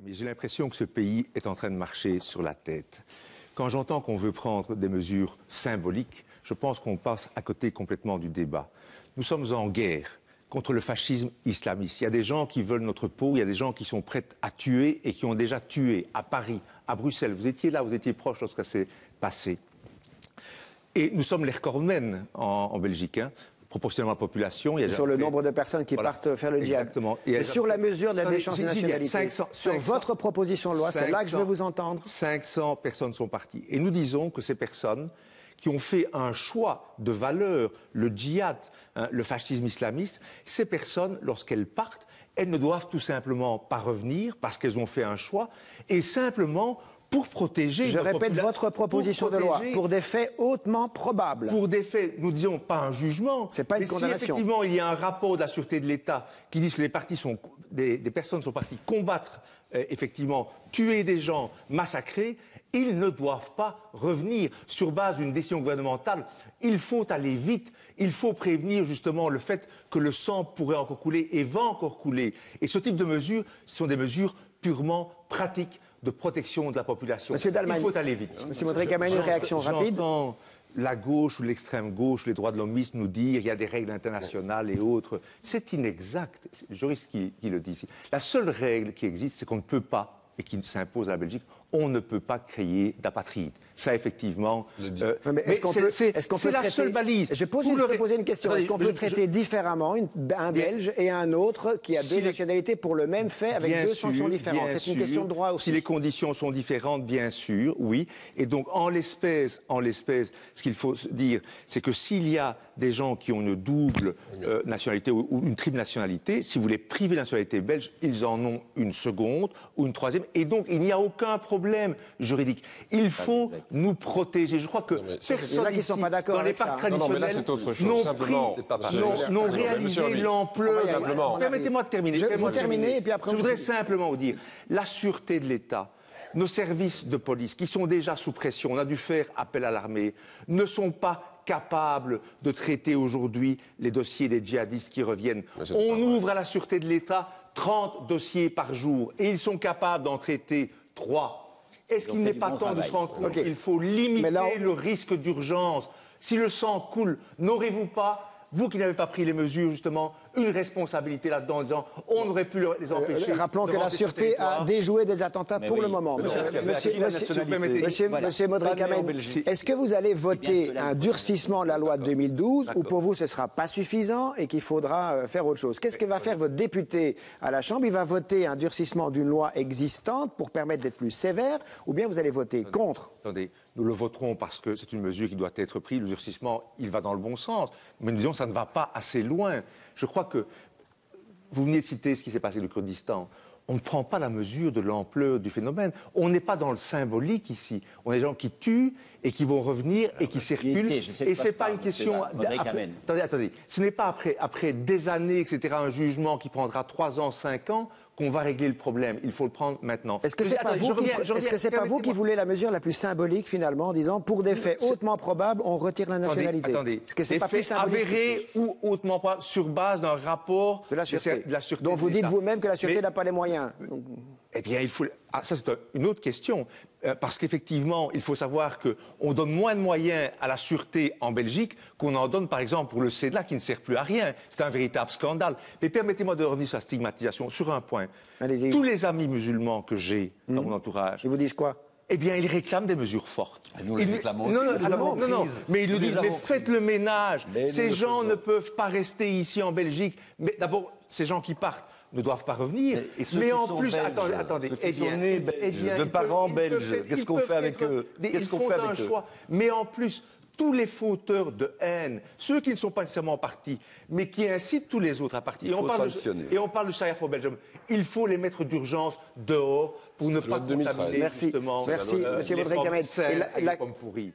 J'ai l'impression que ce pays est en train de marcher sur la tête. Quand j'entends qu'on veut prendre des mesures symboliques, je pense qu'on passe à côté complètement du débat. Nous sommes en guerre contre le fascisme islamiste. Il y a des gens qui veulent notre peau, il y a des gens qui sont prêts à tuer et qui ont déjà tué à Paris, à Bruxelles. Vous étiez là, vous étiez proche lorsque ça s'est passé. Et nous sommes les recordmen en Belgique, proportionnellement à la population. Il y a sur le nombre de personnes qui partent faire le djihad. Exactement. Et sur la mesure de la déchéance de nationalité, 500, sur votre proposition de loi, c'est là que je veux vous entendre. 500 personnes sont parties. Et nous disons que ces personnes qui ont fait un choix de valeur, le djihad, le fascisme islamiste, ces personnes, lorsqu'elles partent, elles ne doivent tout simplement pas revenir parce qu'elles ont fait un choix et simplement pour protéger... Je répète votre proposition de loi, pour des faits hautement probables. Pour des faits, nous disons pas un jugement. C'est pas une condamnation. Si effectivement il y a un rapport de la sûreté de l'État qui dit que des personnes sont parties combattre, effectivement, tuer des gens, massacrer, ils ne doivent pas revenir sur base d'une décision gouvernementale. Il faut aller vite, il faut prévenir justement le fait que le sang pourrait encore couler et va encore couler. Et ce type de mesures, ce sont des mesures purement pratiques de protection de la population. Monsieur Dalman, il faut aller vite. Monsieur Modric-Kameni, une réaction rapide. J'entends la gauche ou l'extrême gauche, les droits de l'hommisme nous dire il y a des règles internationales et autres. C'est inexact. C'est le juriste qui le dit ici. La seule règle qui existe, c'est qu'on ne peut pas, et qui s'impose à la Belgique, on ne peut pas créer d'apatrides. Ça, effectivement... c'est la seule balise. Je peux poser une question. Est-ce qu'on peut traiter différemment un Belge et un autre qui a deux nationalités pour le même fait avec deux sanctions différentes? C'est une question de droit aussi. Si les conditions sont différentes, bien sûr, oui. Et donc, en l'espèce, ce qu'il faut se dire, c'est que s'il y a des gens qui ont une double nationalité ou une triple nationalité, si vous les privez de la nationalité belge, ils en ont une seconde ou une troisième. Et donc, il n'y a aucun problème juridique. Il faut nous protéger. Je crois que personne ici, dans les parcs traditionnels, n'ont réalisé l'ampleur. Permettez-moi de terminer. Je vais vous terminer et puis après... Je voudrais simplement vous dire, la sûreté de l'État, nos services de police, qui sont déjà sous pression, on a dû faire appel à l'armée, ne sont pas capables de traiter aujourd'hui les dossiers des djihadistes qui reviennent. On ouvre à la sûreté de l'État 30 dossiers par jour et ils sont capables d'en traiter 3. Est-ce qu'il n'est pas temps de se rendre compte qu'il faut limiter le risque d'urgence? Si le sang coule, n'aurez-vous pas, vous qui n'avez pas pris les mesures, justement, une responsabilité là-dedans en disant on aurait pu les empêcher? Rappelons que la sûreté a déjoué des attentats pour le moment. Monsieur Modric-Kameni, est-ce que vous allez voter un durcissement de la loi de 2012 ou pour vous ce ne sera pas suffisant et qu'il faudra faire autre chose? Qu'est-ce que va faire votre député à la Chambre? Il va voter un durcissement d'une loi existante pour permettre d'être plus sévère ou bien vous allez voter contre? Attendez, nous le voterons parce que c'est une mesure qui doit être prise. Le durcissement, il va dans le bon sens. Mais nous disons que ça ne va pas assez loin. Je crois que vous venez de citer ce qui s'est passé au Kurdistan. On ne prend pas la mesure de l'ampleur du phénomène. On n'est pas dans le symbolique ici. On est des gens qui tuent et qui vont revenir et qui circulent. Et c'est pas une question... Attendez. Ce n'est pas après des années, etc., un jugement qui prendra 3 ans, 5 ans, qu'on va régler le problème. Il faut le prendre maintenant. Est-ce que c'est pas vous qui voulez la mesure la plus symbolique, finalement, en disant, pour des faits hautement probables, on retire la nationalité? Est-ce que c'est pas plus symbolique? Avérés ou hautement probables, sur base d'un rapport de la sûreté. Donc vous dites vous-même que la sûreté n'a pas les moyens. Eh bien, il faut... ça, c'est une autre question. Parce qu'effectivement, il faut savoir qu'on donne moins de moyens à la sûreté en Belgique qu'on en donne, par exemple, pour le CEDLA, qui ne sert plus à rien. C'est un véritable scandale. Mais permettez-moi de revenir sur la stigmatisation, sur un point. Tous les amis musulmans que j'ai dans mon entourage... Ils vous disent quoi? Eh bien, ils réclament des mesures fortes. Nous les réclamons aussi. Non, mais ils nous disent, mais faites le ménage. Ces gens ne peuvent pas rester ici en Belgique. Mais d'abord, ces gens qui partent ne doivent pas revenir. Mais en plus, attendez, de parents belges, qu'est-ce qu'on fait avec eux? Ils font un choix. Mais en plus, tous les fauteurs de haine, ceux qui ne sont pas nécessairement partis, mais qui incitent tous les autres à partir. Et on parle de charia for Belgium. Il faut les mettre d'urgence dehors pour ne pas contaminer justement Merci, Monsieur Modric-Kameni. Les pommes pourries.